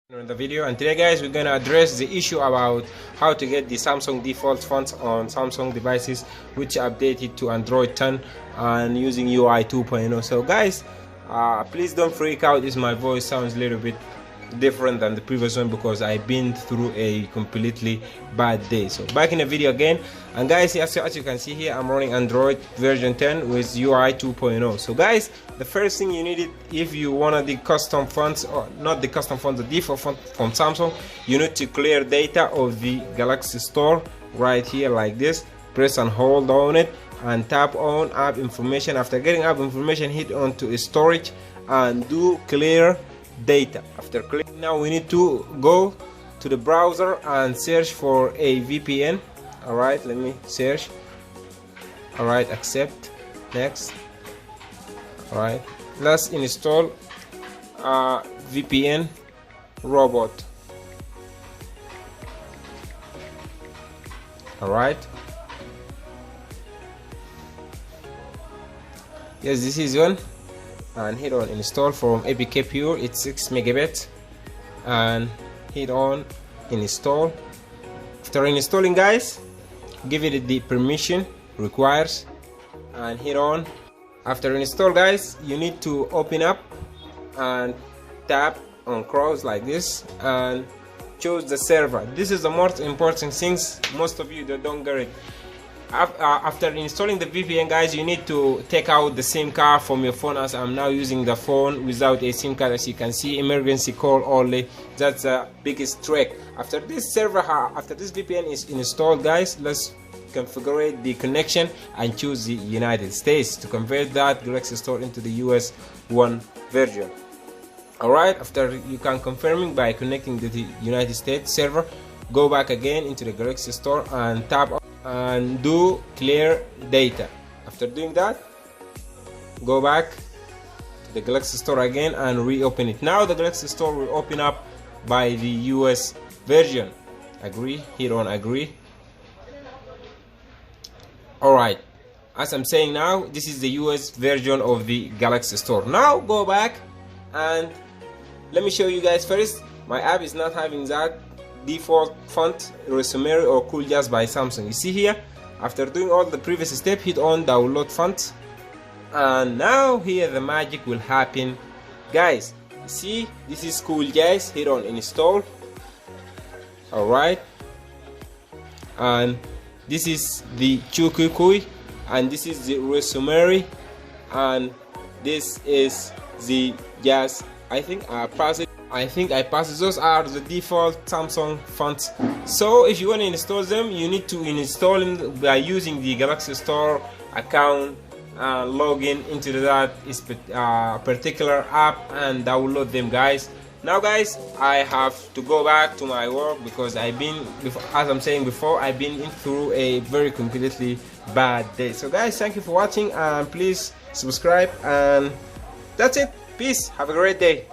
In the video, and today guys we're gonna address the issue about how to get the Samsung default fonts on Samsung devices which updated to Android 10 and using UI 2.0. So guys, please don't freak out if my voice sounds a little bit different than the previous one because I've been through a completely bad day. So back in the video again, and guys, as you can see here, I'm running Android version 10 with UI 2.0. so guys, the first thing you needed, if you wanted the custom fonts, or not the custom fonts, the default font from Samsung, you need to clear data of the Galaxy Store right here like this. Press and hold on it and tap on app information. After getting app information, hit onto storage and do clear data. After clicking, now we need to go to the browser and search for a VPN. All right, let me search. All right, accept, next. All right, let's install VPN robot. All right, yes, this is one, and hit on install from APK Pure. It's 6 megabits, and hit on install. After installing, guys, give it the permission requires and hit on. After install, guys, you need to open up and tap on cross like this and choose the server. This is the most important things. Most of you don't get it. After installing the VPN, guys, you need to take out the SIM card from your phone, as I'm now using the phone without a SIM card. As you can see, emergency call only. That's the biggest trick. After this VPN is installed, guys, let's configure the connection and choose the United States to convert that Galaxy Store into the US 1 version. Alright, after you can confirming by connecting to the United States server, go back again into the Galaxy Store and tap on and do clear data. After doing that, go back to the Galaxy Store again and reopen it. Now the Galaxy Store will open up by the US version. Agree, hit on agree. Alright, as I'm saying now, this is the US version of the Galaxy Store. Now go back and let me show you guys first. My app is not having that default font Rosemary or Cool Jazz by Samsung. You see here, after doing all the previous step, hit on download font, and now here the magic will happen, guys. You see, this is Cool Jazz. Hit on install. Alright, and this is the Chukukui, and this is the Rosemary, and this is the Jazz. I think I passed it. Those are the default Samsung fonts. So if you want to install them, you need to install them by using the Galaxy Store account, log in into that particular app and download them, guys. Now guys, I have to go back to my work because I've been, as I'm saying before, I've been through a very completely bad day. So guys, thank you for watching, and please subscribe, and that's it. Peace, have a great day.